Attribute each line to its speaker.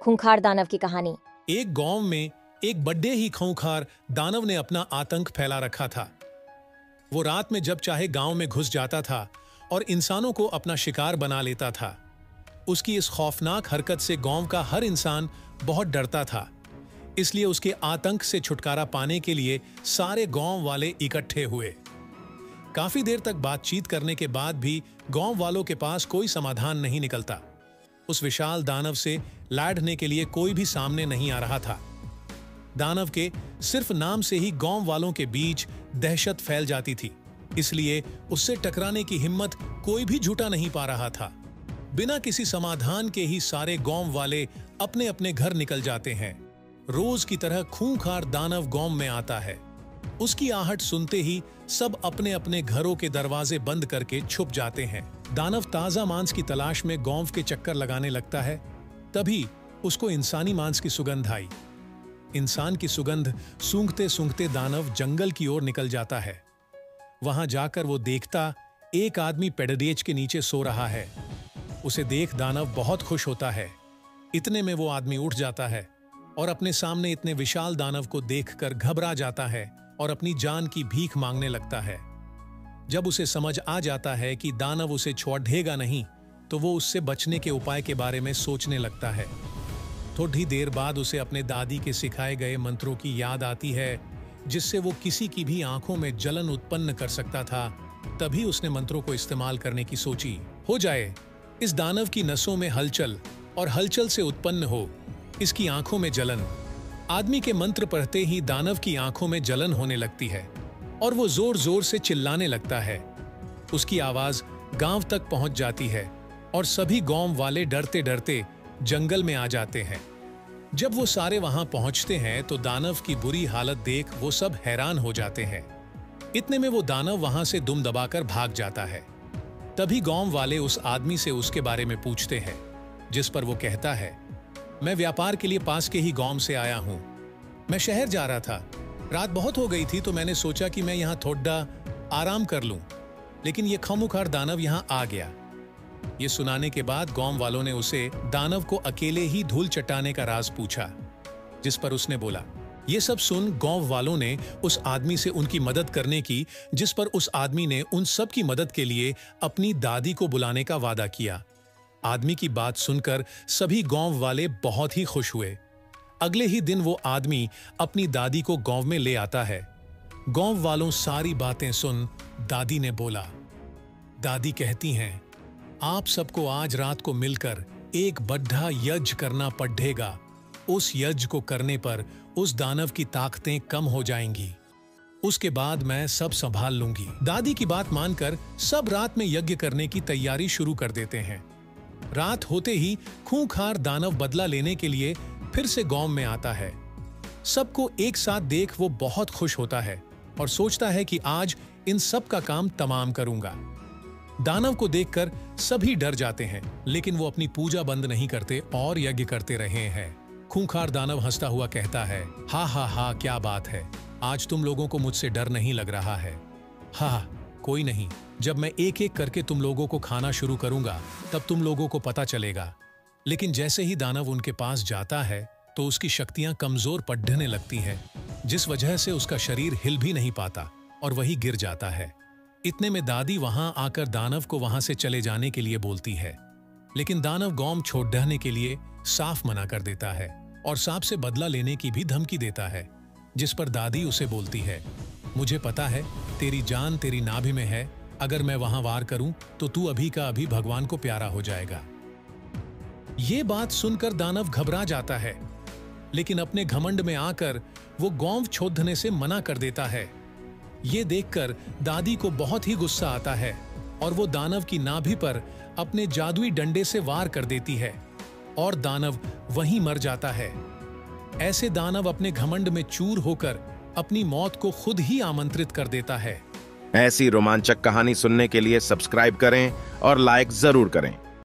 Speaker 1: खूंखार दानव की कहानी।
Speaker 2: एक गांव में एक बड़े ही खूंखार दानव ने अपना आतंक फैला रखा था। वो रात में जब चाहे गांव में घुस जाता था और इंसानों को अपना शिकार बना लेता था। उसकी इस खौफनाक हरकत से गांव का हर इंसान बहुत डरता था। इसलिए उसके आतंक से छुटकारा पाने के लिए सारे गांव वाले इकट्ठे हुए। काफी देर तक बातचीत करने के बाद भी गांव वालों के पास कोई समाधान नहीं निकलता। उस विशाल दानव से लड़ने के लिए कोई भी सामने नहीं आ रहा था। दानव के सिर्फ नाम से ही गांव वालों के बीच दहशत फैल जाती थी, इसलिए उससे टकराने की हिम्मत कोई भी जुटा नहीं पा रहा था। बिना किसी समाधान के ही सारे गांव वाले अपने अपने घर निकल जाते हैं। रोज की तरह खूंखार दानव गांव में आता है। उसकी आहट सुनते ही सब अपने अपने घरों के दरवाजे बंद करके छुप जाते हैं। दानव ताजा मांस की तलाश में गांव के चक्कर लगाने लगता है। तभी उसको इंसानी मांस की सुगंध आई। इंसान की सुगंध सूंघते सूंघते दानव जंगल की ओर निकल जाता है। वहां जाकर वो देखता एक आदमी पेड़ेज के नीचे सो रहा है। उसे देख दानव बहुत खुश होता है। इतने में वो आदमी उठ जाता है और अपने सामने इतने विशाल दानव को देखकर घबरा जाता है और अपनी जान की भीख मांगने लगता है। जब उसे समझ आ जाता है कि दानव उसे छोड़ेगा नहीं, तो वो उससे बचने के उपाय के बारे में सोचने लगता है। थोड़ी देर बाद उसे अपने दादी के सिखाए गए मंत्रों की याद आती है, जिससे वो किसी की भी आंखों में जलन उत्पन्न कर सकता था। तभी उसने मंत्रों को इस्तेमाल करने की सोची। हो जाए इस दानव की नसों में हलचल और हलचल से उत्पन्न हो इसकी आंखों में जलन। आदमी के मंत्र पढ़ते ही दानव की आंखों में जलन होने लगती है और वो जोर जोर से चिल्लाने लगता है। उसकी आवाज गांव तक पहुंच जाती है और सभी गांव वाले डरते डरते जंगल में आ जाते हैं। जब वो सारे वहां पहुंचते हैं तो दानव की बुरी हालत देख वो सब हैरान हो जाते हैं। इतने में वो दानव वहां से दुम दबाकर भाग जाता है। तभी गांव वाले उस आदमी से उसके बारे में पूछते हैं, जिस पर वो कहता है, मैं व्यापार के लिए पास के ही गांव से आया हूं। मैं शहर जा रहा था। रात बहुत हो गई थी तो मैंने सोचा कि मैं यहां थोड़ा आराम कर लूं, लेकिन ये खूंखार दानव यहां आ गया। ये सुनाने के बाद गांव वालों ने उसे दानव को अकेले ही धूल चटाने का राज पूछा, जिस पर उसने बोला। ये सब सुन गांव वालों ने उस आदमी से उनकी मदद करने की, जिस पर उस आदमी ने उन सब की मदद के लिए अपनी दादी को बुलाने का वादा किया। आदमी की बात सुनकर सभी गांव वाले बहुत ही खुश हुए। अगले ही दिन वो आदमी अपनी दादी को गांव में ले आता है। गांव वालों सारी बातें सुन दादी ने बोला। दादी कहती हैं, आप सबको आज रात को मिलकर एक बड़ा यज्ञ करना पड़ेगा। उस यज्ञ को करने पर उस दानव की ताकतें कम हो जाएंगी। उसके बाद मैं सब संभाल लूंगी। दादी की बात मानकर सब रात में यज्ञ करने की तैयारी शुरू कर देते हैं। रात होते ही खूंखार दानव बदला लेने के लिए फिर से गांव में आता है। सबको एक साथ देख वो बहुत खुश होता है और सोचता है कि आज इन सब का काम तमाम करूंगा। दानव को देखकर सभी डर जाते हैं, लेकिन वो अपनी पूजा बंद नहीं करते और यज्ञ करते रहे हैं। खूंखार दानव हंसता हुआ कहता है, हा हा हा, क्या बात है, आज तुम लोगों को मुझसे डर नहीं लग रहा है। हा, कोई नहीं, जब मैं एक एक करके तुम लोगों को खाना शुरू करूंगा तब तुम लोगों को पता चलेगा। लेकिन जैसे ही दानव उनके पास जाता है तो उसकी शक्तियां कमजोर पड़ने लगती हैं, जिस वजह से उसका शरीर हिल भी नहीं पाता और वही गिर जाता है। इतने में दादी वहां आकर दानव को वहां से चले जाने के लिए बोलती है, लेकिन दानव गांव छोड़ने के लिए साफ मना कर देता है और सांप से बदला लेने की भी धमकी देता है, जिस पर दादी उसे बोलती है, मुझे पता है तेरी जान तेरी नाभि में है। अगर मैं वहां वार करूं तो तू अभी का अभी भगवान को प्यारा हो जाएगा। ये बात सुनकर दानव घबरा जाता है, लेकिन अपने घमंड में आकर वो गांव छोड़ने से मना कर देता है। ये देखकर दादी को बहुत ही गुस्सा आता है और वो दानव की नाभि पर अपने जादुई डंडे से वार कर देती है और दानव वहीं मर जाता है। ऐसे दानव अपने घमंड में चूर होकर अपनी मौत को खुद ही आमंत्रित कर देता है।
Speaker 3: ऐसी रोमांचक कहानी सुनने के लिए सब्सक्राइब करें और लाइक जरूर करें।